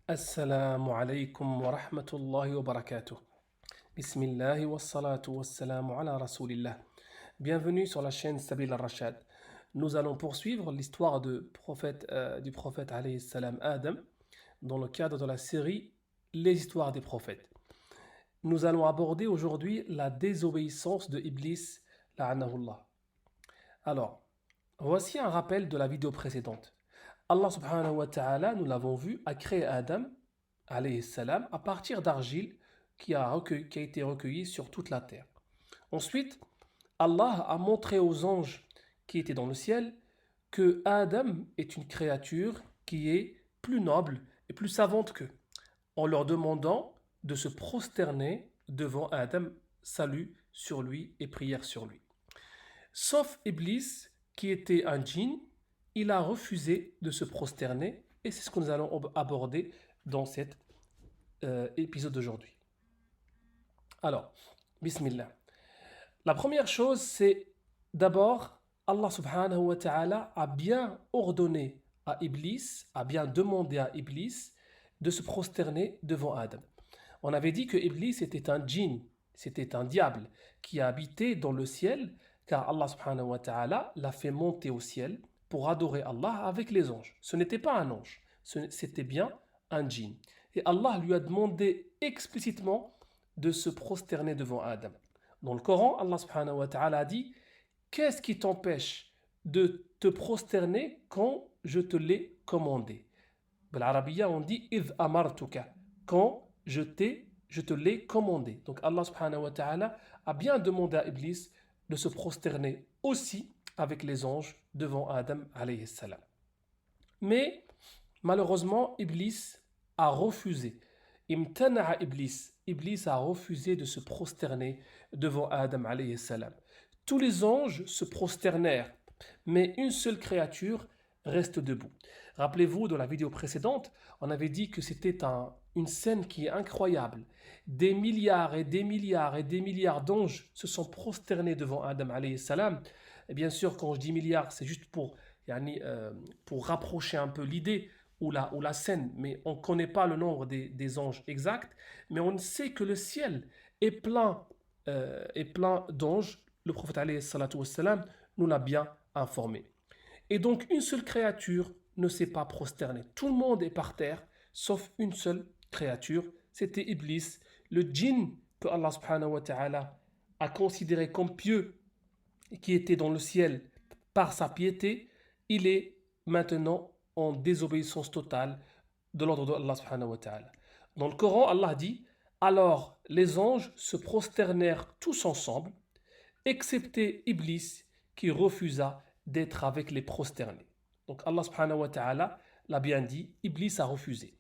Assalamu alaikum wa rahmatullahi wa barakatuh. Bismillah wa salatu wa salamu ala rasulillah. Bienvenue sur la chaîne Sabil al-Rashad. Nous allons poursuivre l'histoire du prophète alayhi salam Adam dans le cadre de la série Les histoires des prophètes. Nous allons aborder aujourd'hui la désobéissance de Iblis, la'anahullah. Alors, voici un rappel de la vidéo précédente. Allah subhanahu wa ta'ala, nous l'avons vu, a créé Adam alayhi salam à partir d'argile qui a été recueillie sur toute la terre. Ensuite, Allah a montré aux anges qui étaient dans le ciel que Adam est une créature qui est plus noble et plus savante qu'eux, en leur demandant de se prosterner devant Adam, salut sur lui et prière sur lui. Sauf Iblis, qui était un djinn, il a refusé de se prosterner, et c'est ce que nous allons aborder dans cet épisode d'aujourd'hui. Alors, bismillah. La première chose, c'est d'abord, Allah subhanahu wa ta'ala a bien ordonné à Iblis, a bien demandé à Iblis de se prosterner devant Adam. On avait dit que Iblis était un djinn, c'était un diable qui a habité dans le ciel, car Allah subhanahu wa ta'ala l'a fait monter au ciel pour adorer Allah avec les anges. Ce n'était pas un ange, c'était bien un djinn. Et Allah lui a demandé explicitement de se prosterner devant Adam. Dans le Coran, Allah subhanahu wa ta'ala a dit « Qu'est-ce qui t'empêche de te prosterner quand je te l'ai commandé ?» En arabe, on dit « Idh amartuka » quand je te l'ai commandé. Donc Allah subhanahu wa ta'ala a bien demandé à Iblis de se prosterner aussi avec les anges devant Adam alayhi salam. Mais malheureusement, Iblis a refusé. Imtana'a Iblis. Iblis a refusé de se prosterner devant Adam alayhi salam. Tous les anges se prosternèrent, mais une seule créature reste debout. Rappelez-vous, dans la vidéo précédente, on avait dit que c'était une scène qui est incroyable. Des milliards et des milliards et des milliards d'anges se sont prosternés devant Adam alayhi salam. Et bien sûr, quand je dis milliards, c'est juste pour rapprocher un peu l'idée ou la scène, mais on ne connaît pas le nombre des anges exacts, mais on sait que le ciel est plein d'anges. Le prophète alayhi salatu wassalam nous l'a bien informé. Et donc, une seule créature ne s'est pas prosternée. Tout le monde est par terre, sauf une seule créature. C'était Iblis, le djinn que Allah subhanahu wa ta'ala a considéré comme pieux, qui était dans le ciel par sa piété. Il est maintenant en désobéissance totale de l'ordre de Allah subhanahu wa ta'ala. Dans le Coran, Allah dit « Alors les anges se prosternèrent tous ensemble, excepté Iblis qui refusa d'être avec les prosternés. » Donc Allah subhanahu wa ta'ala l'a bien dit, Iblis a refusé.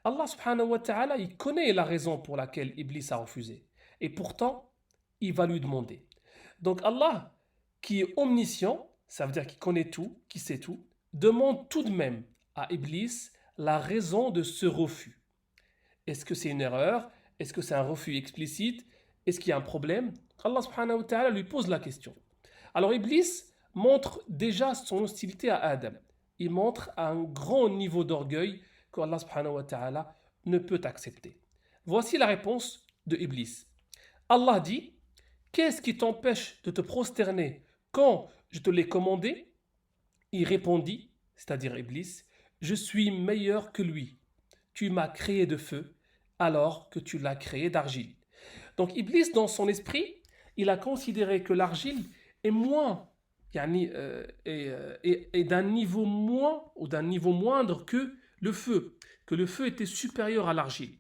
Allah subhanahu wa ta'ala, il connaît la raison pour laquelle Iblis a refusé. Et pourtant, il va lui demander. Donc Allah, qui est omniscient, ça veut dire qu'il connaît tout, qui sait tout, demande tout de même à Iblis la raison de ce refus. Est-ce que c'est une erreur? Est-ce que c'est un refus explicite? Est-ce qu'il y a un problème? Allah subhanahu wa ta'ala lui pose la question. Alors Iblis montre déjà son hostilité à Adam. Il montre un grand niveau d'orgueil que Allah subhanahu wa ta'ala ne peut accepter. Voici la réponse de Iblis. Allah dit « Qu'est-ce qui t'empêche de te prosterner quand je te l'ai commandé ?» Il répondit, c'est-à-dire Iblis, « Je suis meilleur que lui. Tu m'as créé de feu alors que tu l'as créé d'argile. » Donc Iblis, dans son esprit, il a considéré que l'argile est moins, est d'un niveau moins ou d'un niveau moindre que le feu était supérieur à l'argile,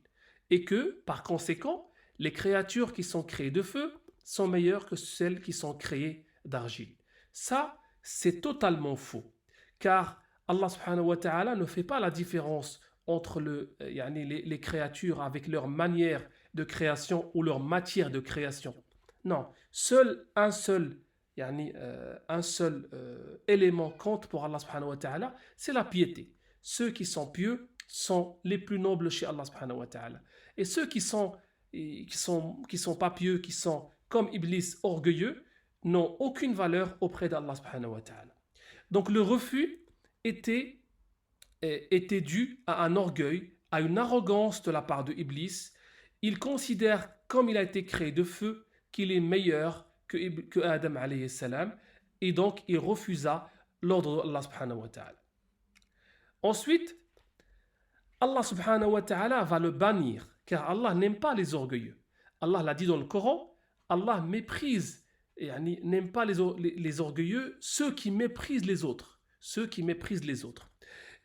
et que, par conséquent, les créatures qui sont créées de feu sont meilleures que celles qui sont créées d'argile. Ça, c'est totalement faux, car Allah subhanahu wa ta'ala ne fait pas la différence entre les créatures avec leur manière de création ou leur matière de création. Non, un seul élément compte pour Allah subhanahu wa ta'ala, c'est la piété. Ceux qui sont pieux sont les plus nobles chez Allah subhanahu wa ta'ala. Et ceux qui sont pas pieux, qui sont comme Iblis orgueilleux, n'ont aucune valeur auprès d'Allah subhanahu wa ta'ala. Donc le refus était dû à un orgueil, à une arrogance de la part de Iblis. Il considère, comme il a été créé de feu, qu'il est meilleur que Adam alayhi salam, et donc il refusa l'ordre d'Allah subhanahu wa ta'ala. Ensuite, Allah subhanahu wa ta'ala va le bannir, car Allah n'aime pas les orgueilleux. Allah l'a dit dans le Coran, Allah méprise, n'aime pas les orgueilleux, ceux qui méprisent les autres. Ceux qui méprisent les autres.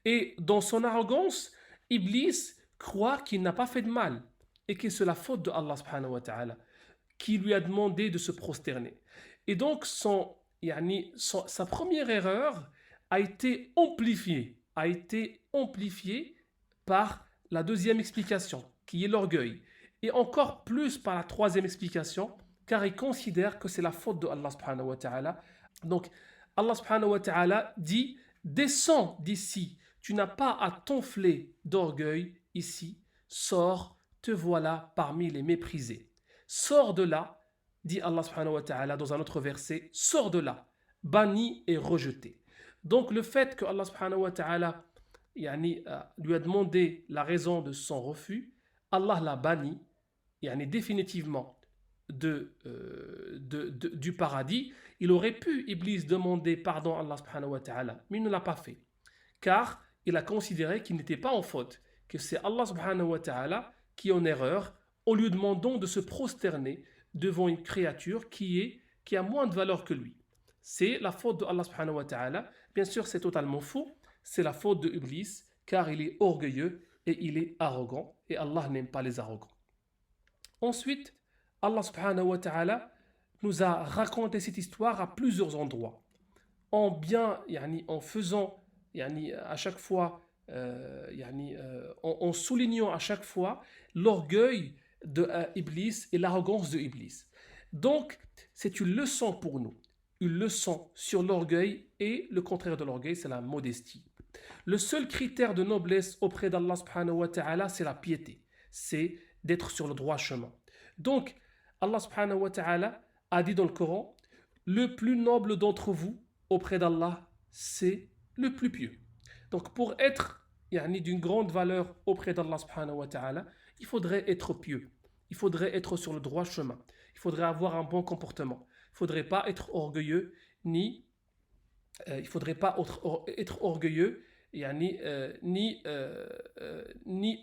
Et dans son arrogance, Iblis croit qu'il n'a pas fait de mal et que c'est la faute de Allah subhanahu wa ta'ala qui lui a demandé de se prosterner. Et donc sa première erreur a été amplifiée par la deuxième explication, qui est l'orgueil, et encore plus par la troisième explication, car il considère que c'est la faute de Allah subhanahu wa ta'ala. Donc Allah subhanahu wa ta'ala dit: descends d'ici, tu n'as pas à t'enfler d'orgueil ici, sors, te voilà parmi les méprisés. Sors de là, dit Allah subhanahu wa ta'ala dans un autre verset, sors de là, banni et rejeté. Donc le fait que Allah subhanahu wa ta'ala lui a demandé la raison de son refus, Allah l'a banni définitivement du paradis. Il aurait pu, Iblis, demander pardon à Allah subhanahu wa ta'ala, mais il ne l'a pas fait, car il a considéré qu'il n'était pas en faute, que c'est Allah subhanahu wa ta'ala qui est en erreur, en lui demandant de se prosterner devant une créature qui a moins de valeur que lui. C'est la faute de Allah subhanahu wa ta'ala. Bien sûr, c'est totalement faux. C'est la faute de Iblis, car il est orgueilleux et il est arrogant, et Allah n'aime pas les arrogants. Ensuite, Allah subhanahu wa ta'ala nous a raconté cette histoire à plusieurs endroits, en faisant à chaque fois, en soulignant à chaque fois l'orgueil de Iblis et l'arrogance de Iblis. Donc, c'est une leçon pour nous, une leçon sur l'orgueil, et le contraire de l'orgueil, c'est la modestie. Le seul critère de noblesse auprès d'Allah subhanahu wa ta'ala, c'est la piété, c'est d'être sur le droit chemin. Donc, Allah subhanahu wa ta'ala a dit dans le Coran: le plus noble d'entre vous auprès d'Allah, c'est le plus pieux. Donc, pour être d'une grande valeur auprès d'Allah subhanahu wa ta'ala, il faudrait être pieux, il faudrait être sur le droit chemin, il faudrait avoir un bon comportement, il ne faudrait pas être orgueilleux, ni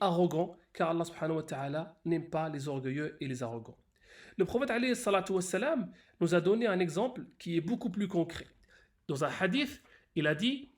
arrogant, car Allah subhanahu wa ta'ala n'aime pas les orgueilleux et les arrogants. Le prophète alayhi salatu wassalam nous a donné un exemple qui est beaucoup plus concret. Dans un hadith, il a dit: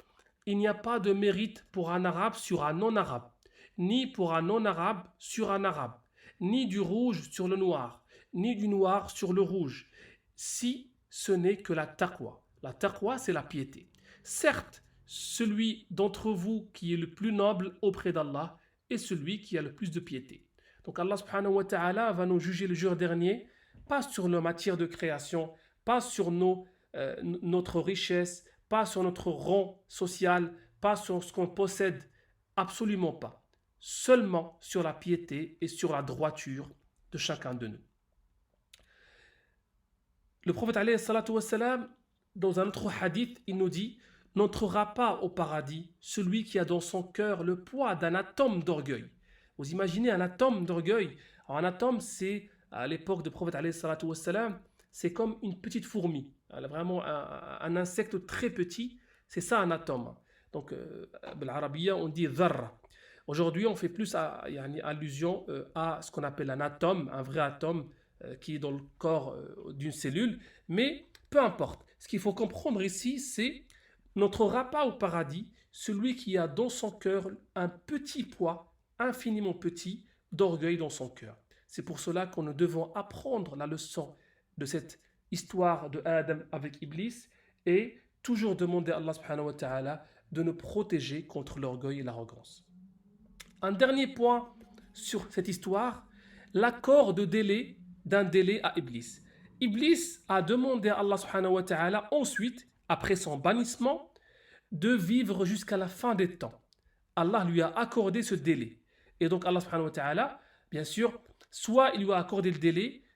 il n'y a pas de mérite pour un arabe sur un non-arabe, ni pour un non-arabe sur un arabe, ni du rouge sur le noir, ni du noir sur le rouge, si ce n'est que la taqwa. La taqwa, c'est la piété. Certes, celui d'entre vous qui est le plus noble auprès d'Allah est celui qui a le plus de piété. Donc Allah subhanahu wa ta'ala va nous juger le jour dernier, pas sur nos matières de création, pas sur notre richesse, pas sur notre rang social, pas sur ce qu'on possède, absolument pas. Seulement sur la piété et sur la droiture de chacun de nous. Le prophète alayhi salatu wassalam, dans un autre hadith, il nous dit: n'entrera pas au paradis celui qui a dans son cœur le poids d'un atome d'orgueil. Vous imaginez un atome d'orgueil? Alors, un atome, c'est, à l'époque du prophète alayhi salatu wassalam, c'est comme une petite fourmi. Vraiment un insecte très petit, c'est ça un atome. Donc, l'arabiya, on dit dharra. Aujourd'hui, on fait plus allusion à ce qu'on appelle un atome, un vrai atome qui est dans le corps d'une cellule. Mais peu importe. Ce qu'il faut comprendre ici, c'est: n'entrera pas au paradis celui qui a dans son cœur un petit poids, infiniment petit, d'orgueil dans son cœur. C'est pour cela que nous devons apprendre la leçon de cette histoire de Adam avec Iblis et toujours demander à Allah subhanahu wa ta'ala de nous protéger contre l'orgueil et l'arrogance. Un dernier point sur cette histoire, l'accord d'un délai à Iblis. Iblis a demandé à Allah subhanahu wa ta'ala ensuite, après son bannissement, de vivre jusqu'à la fin des temps. Allah lui a accordé ce délai. Et donc Allah subhanahu wa ta'ala, bien sûr, soit il lui a accordé le délai,